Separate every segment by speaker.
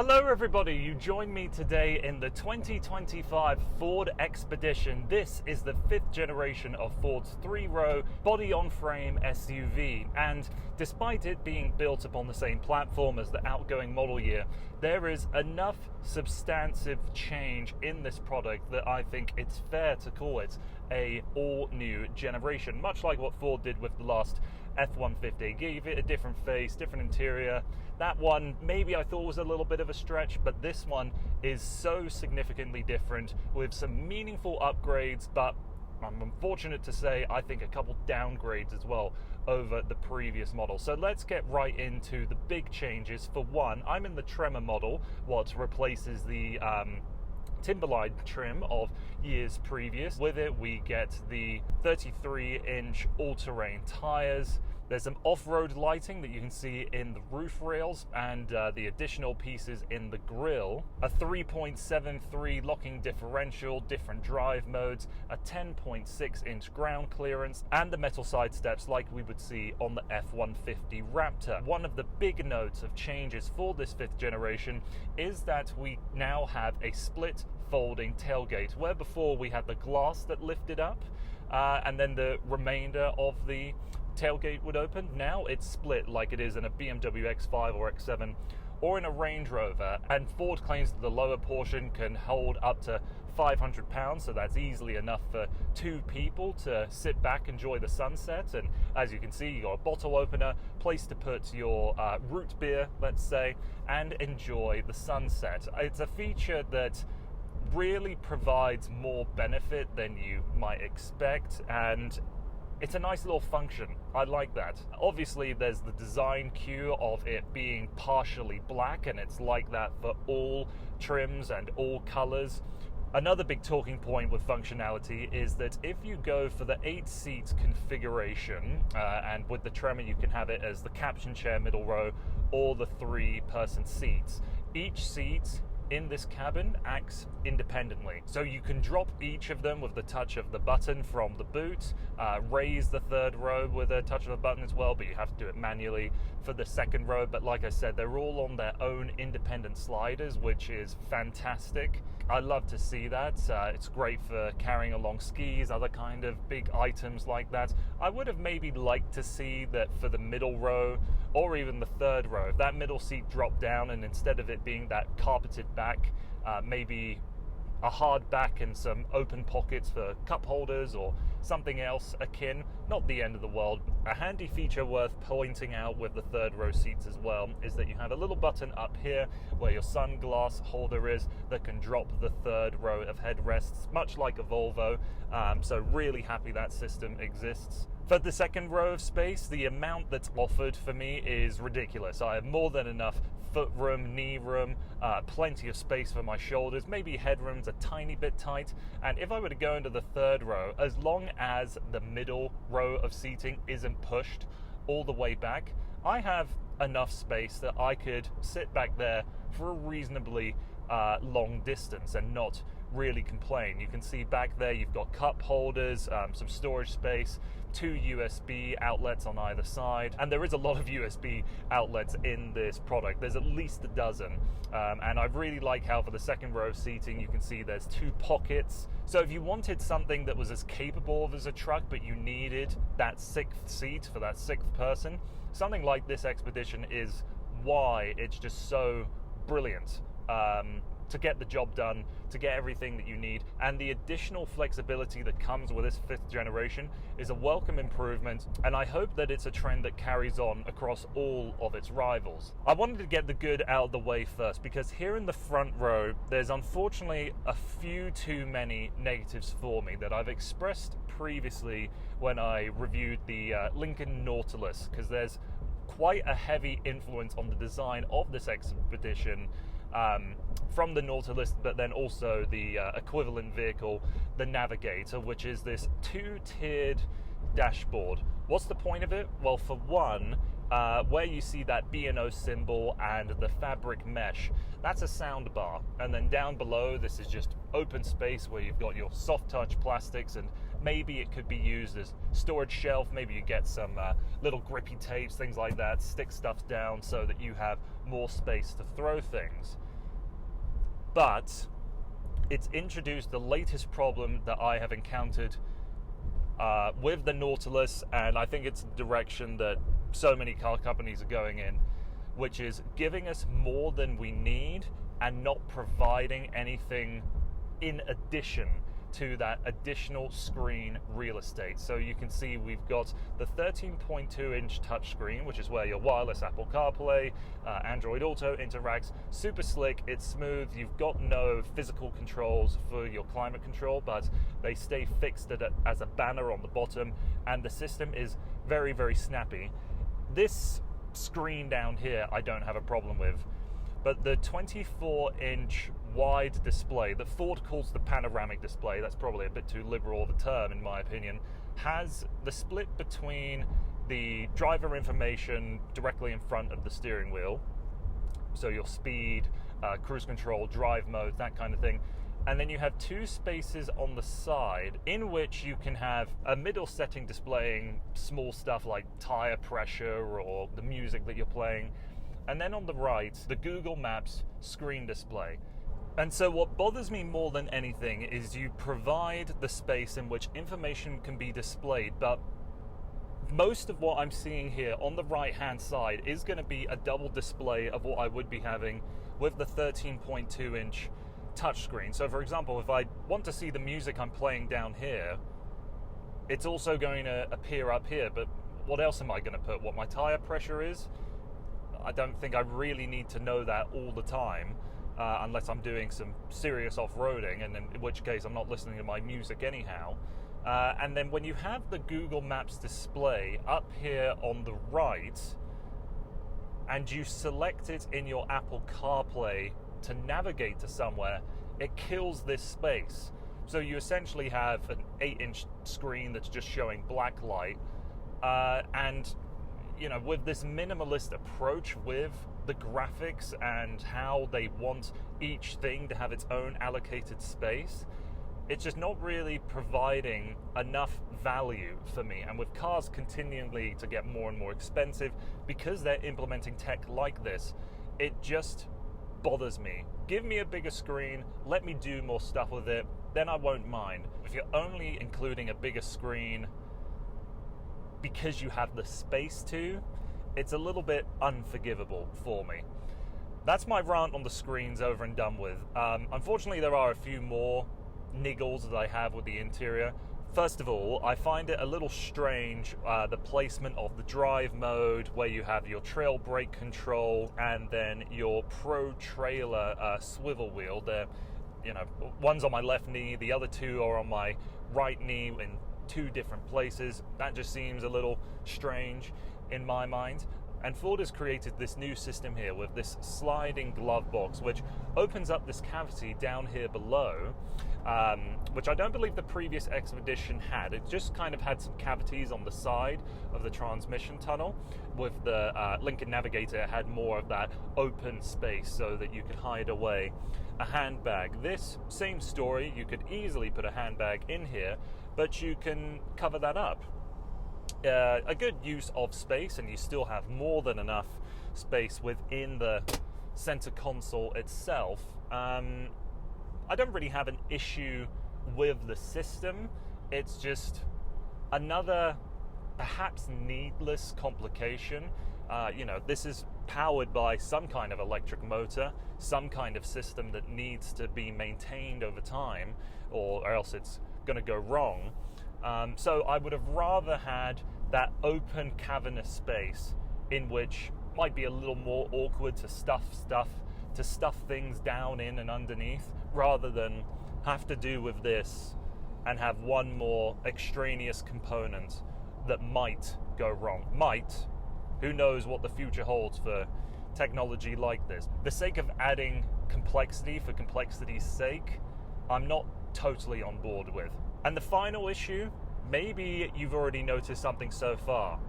Speaker 1: Hello everybody, you join me today in the 2025 Ford Expedition. This is the 5th generation of Ford's 3-row body-on-frame SUV, and despite it being built upon the same platform as the outgoing model year, there is enough substantive change in this product that I think it's fair to call it a all-new generation, much like what Ford did with the last F-150. Gave it a different face, different interior. That one maybe I thought was a little bit of a stretch, but this one is so significantly different with some meaningful upgrades, but I'm unfortunate to say I think a couple downgrades as well over the previous model. So let's get right into the big changes. For one, I'm in the Tremor model, what replaces the Timberline trim of years previous. With it, we get the 33-inch all-terrain tires. There's some off-road lighting that you can see in the roof rails and the additional pieces in the grille. A 3.73 locking differential, different drive modes, a 10.6-inch ground clearance, and the metal side steps like we would see on the F-150 Raptor. One of the big notes of changes for this 5th generation is that we now have a split folding tailgate, where before we had the glass that lifted up and then the remainder of the tailgate would open. Now it's split like it is in a BMW X5 or X7 or in a Range Rover, and Ford claims that the lower portion can hold up to 500 pounds, so that's easily enough for two people to sit back, enjoy the sunset. And as you can see, you got a bottle opener, place to put your root beer, let's say, and enjoy the sunset. It's a feature that really provides more benefit than you might expect, and it's a nice little function. I like that. Obviously, there's the design cue of it being partially black, and it's like that for all trims and all colors. Another big talking point with functionality is that if you go for the 8-seat configuration, and with the Tremor you can have it as the caption chair middle row or the 3-person seats, each seat in this cabin acts independently. So you can drop each of them with the touch of the button from the boot, raise the 3rd row with a touch of a button as well, but you have to do it manually for the 2nd row. But like I said, they're all on their own independent sliders, which is fantastic. I love to see that. It's great for carrying along skis, other kind of big items like that. I would have maybe liked to see that for the middle row or even the 3rd row, if that middle seat dropped down and instead of it being that carpeted back, maybe a hard back and some open pockets for cup holders or something else akin. Not the end of the world. A handy feature worth pointing out with the 3rd row seats as well is that you have a little button up here where your sunglass holder is that can drop the 3rd row of headrests, much like a Volvo. So really happy that system exists. For the 2nd row of space, the amount that's offered for me is ridiculous. I have more than enough foot room, knee room, plenty of space for my shoulders, maybe headroom's a tiny bit tight. And if I were to go into the 3rd row, as long as the middle row of seating isn't pushed all the way back, I have enough space that I could sit back there for a reasonably long distance and not really complain. You can see back there you've got cup holders, some storage space, 2 USB outlets on either side, and there is a lot of USB outlets in this product. There's at least a dozen, and I really like how for the 2nd row of seating you can see there's 2 pockets. So if you wanted something that was as capable as a truck but you needed that 6th seat for that 6th person, something like this Expedition is why it's just so brilliant. To get the job done, to get everything that you need, and the additional flexibility that comes with this 5th generation is a welcome improvement, and I hope that it's a trend that carries on across all of its rivals. I wanted to get the good out of the way first, because here in the front row there's unfortunately a few too many negatives for me that I've expressed previously when I reviewed the Lincoln Nautilus, because there's quite a heavy influence on the design of this Expedition from the Nautilus, but then also the equivalent vehicle, the Navigator, which is this 2-tiered dashboard. What's the point of it? Well, for one, where you see that B&O symbol and the fabric mesh, that's a sound bar. And then down below, this is just open space where you've got your soft touch plastics, and maybe it could be used as storage shelf. Maybe you get some little grippy tapes, things like that, stick stuff down so that you have more space to throw things. but it's introduced the latest problem that I have encountered with the Nautilus, and I think it's the direction that so many car companies are going in, which is giving us more than we need and not providing anything in addition to that additional screen real estate. So you can see we've got the 13.2 inch touchscreen, which is where your wireless Apple CarPlay, Android Auto interacts. Super slick, it's smooth, you've got no physical controls for your climate control, but they stay fixed as a banner on the bottom, and the system is very, very snappy. This screen down here I don't have a problem with, but the 24-inch wide display that Ford calls the panoramic display, that's probably a bit too liberal of a term in my opinion, has the split between the driver information directly in front of the steering wheel, so your speed, cruise control, drive mode, that kind of thing, and then you have two spaces on the side in which you can have a middle setting displaying small stuff like tire pressure or the music that you're playing, and then on the right, the Google Maps screen display. And so what bothers me more than anything is you provide the space in which information can be displayed, but most of what I'm seeing here on the right-hand side is going to be a double display of what I would be having with the 13.2-inch touchscreen. So for example, if I want to see the music I'm playing down here, it's also going to appear up here, but what else am I going to put? What my tire pressure is? I don't think I really need to know that all the time, unless I'm doing some serious off-roading, and in which case I'm not listening to my music anyhow. And then when you have the Google Maps display up here on the right, and you select it in your Apple CarPlay to navigate to somewhere, it kills this space. So you essentially have an 8-inch screen that's just showing black light, and you know, with this minimalist approach with the graphics and how they want each thing to have its own allocated space, it's just not really providing enough value for me. And with cars continually to get more and more expensive because they're implementing tech like this, it just bothers me. Give me a bigger screen, let me do more stuff with it, then I won't mind. If you're only including a bigger screen because you have the space to, it's a little bit unforgivable for me. That's my rant on the screens over and done with. Unfortunately, there are a few more niggles that I have with the interior. First of all, I find it a little strange, the placement of the drive mode, where you have your trail brake control and then your Pro Trailer swivel wheel. There, you know, one's on my left knee, the other two are on my right knee in two different places. That just seems a little strange in my mind. And Ford has created this new system here with this sliding glove box, which opens up this cavity down here below, which I don't believe the previous Expedition had. It just kind of had some cavities on the side of the transmission tunnel. With the Lincoln Navigator, it had more of that open space so that you could hide away a handbag. This same story, you could easily put a handbag in here, but you can cover that up. A good use of space, and you still have more than enough space within the center console itself. I don't really have an issue with the system. It's just another perhaps needless complication. You know, this is powered by some kind of electric motor, some kind of system that needs to be maintained over time, or else it's going to go wrong. So I would have rather had that open cavernous space in which might be a little more awkward to stuff things down in and underneath, rather than have to do with this and have one more extraneous component that might go wrong. Who knows what the future holds for technology like this. The sake of adding complexity for complexity's sake, I'm not totally on board with. And the final issue, maybe you've already noticed something so far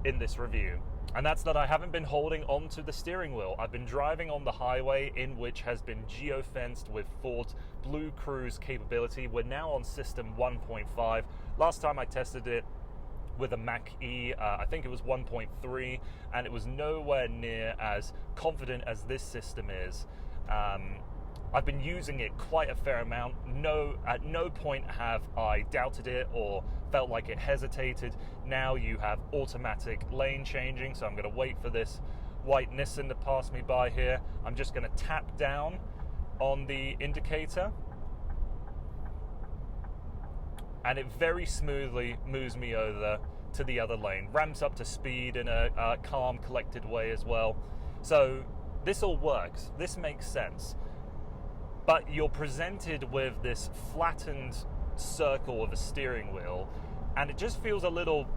Speaker 1: in this review, and that's that I haven't been holding onto the steering wheel. I've been driving on the highway in which has been geofenced with Ford's Blue Cruise capability. We're now on system 1.5. Last time I tested it with a Mach-E, I think it was 1.3, and it was nowhere near as confident as this system is. I've been using it quite a fair amount. At no point have I doubted it or felt like it hesitated. Now you have automatic lane changing, so I'm going to wait for this white Nissan to pass me by here. I'm just going to tap down on the indicator, and it very smoothly moves me over to the other lane, ramps up to speed in a calm, collected way as well. So this all works, this makes sense. But you're presented with this flattened circle of a steering wheel, and it just feels a little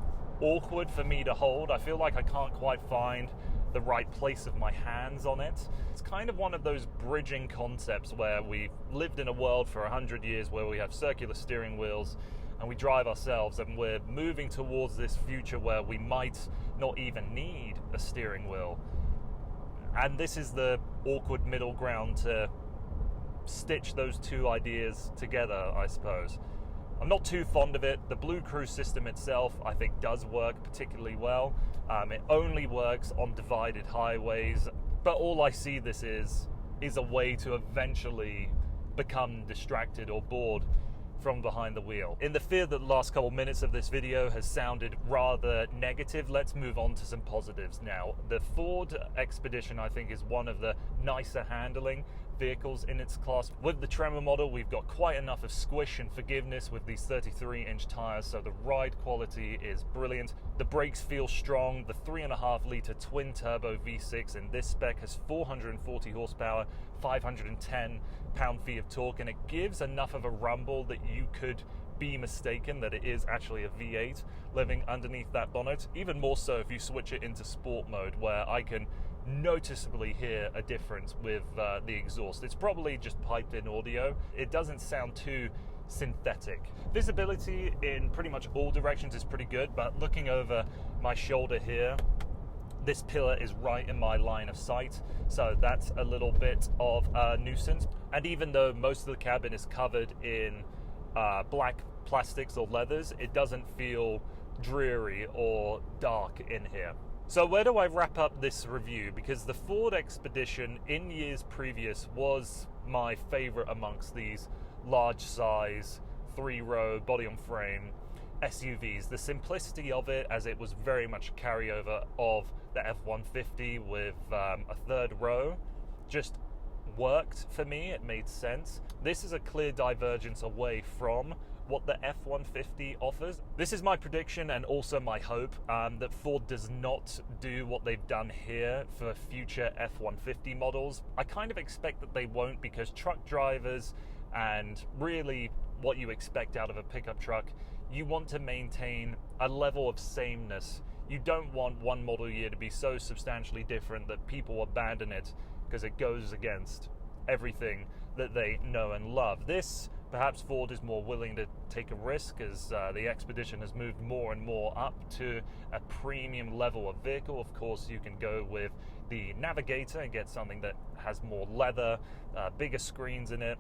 Speaker 1: awkward for me to hold. I feel like I can't quite find the right place of my hands on it. It's kind of one of those bridging concepts where we've lived in a world for 100 years where we have circular steering wheels and we drive ourselves, and we're moving towards this future where we might not even need a steering wheel. And this is the awkward middle ground to stitch those two ideas together, I suppose. I'm not too fond of it. The Blue Cruise system itself, I think, does work particularly well. It only works on divided highways, but all I see this is a way to eventually become distracted or bored from behind the wheel. In the fear that the last couple minutes of this video has sounded rather negative, let's move on to some positives now. The Ford Expedition, I think, is one of the nicer handling vehicles in its class. With the Tremor model, we've got quite enough of squish and forgiveness with these 33-inch tires, so the ride quality is brilliant. The brakes feel strong. The 3.5-litre twin-turbo V6 in this spec has 440 horsepower, 510 pound-feet of torque, and it gives enough of a rumble that you could be mistaken that it is actually a V8 living underneath that bonnet. Even more so if you switch it into sport mode, where I can noticeably hear a difference with the exhaust. It's probably just piped in audio. It doesn't sound too synthetic. Visibility in pretty much all directions is pretty good, but looking over my shoulder here, this pillar is right in my line of sight, so that's a little bit of a nuisance. And even though most of the cabin is covered in black plastics or leathers, it doesn't feel dreary or dark in here. So where do I wrap up this review? Because the Ford Expedition in years previous was my favorite amongst these large size 3-row body on frame SUVs. The simplicity of it, as it was very much a carryover of the F-150 with a third row, just worked for me. It made sense. This is a clear divergence away from what the F-150 offers. This is my prediction and also my hope that Ford does not do what they've done here for future F-150 models. I kind of expect that they won't, because truck drivers and really what you expect out of a pickup truck, you want to maintain a level of sameness. You don't want one model year to be so substantially different that people abandon it because it goes against everything that they know and love. This, perhaps Ford is more willing to take a risk as the Expedition has moved more and more up to a premium level of vehicle. Of course, you can go with the Navigator and get something that has more leather, bigger screens in it,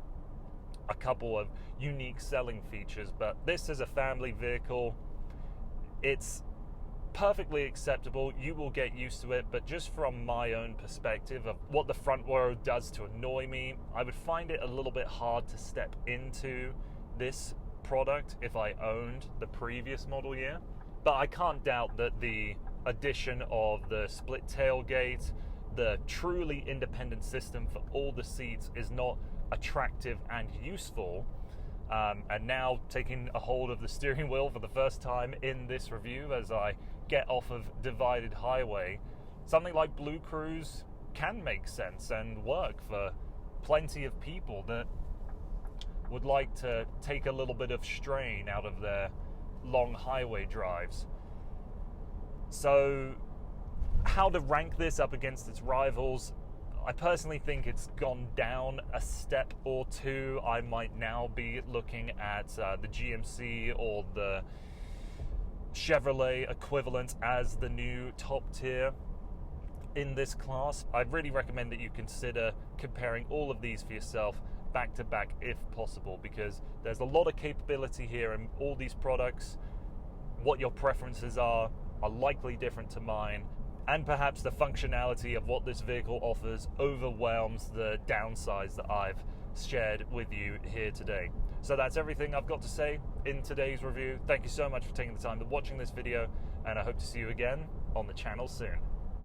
Speaker 1: a couple of unique selling features, but this is a family vehicle. It's perfectly acceptable. You will get used to it, but just from my own perspective of what the front row does to annoy me, I would find it a little bit hard to step into this product if I owned the previous model year. But I can't doubt that the addition of the split tailgate, the truly independent system for all the seats, is not attractive and useful. And now taking a hold of the steering wheel for the first time in this review as I get off of divided highway, something like Blue Cruise can make sense and work for plenty of people that would like to take a little bit of strain out of their long highway drives. So how to rank this up against its rivals? I personally think it's gone down a step or two. I might now be looking at the GMC or the Chevrolet equivalent as the new top tier in this class. I'd really recommend that you consider comparing all of these for yourself back to back if possible, because there's a lot of capability here in all these products. What your preferences are likely different to mine, and perhaps the functionality of what this vehicle offers overwhelms the downsides that I've shared with you here today. So that's everything I've got to say in today's review. Thank you so much for taking the time to watching this video, and I hope to see you again on the channel soon.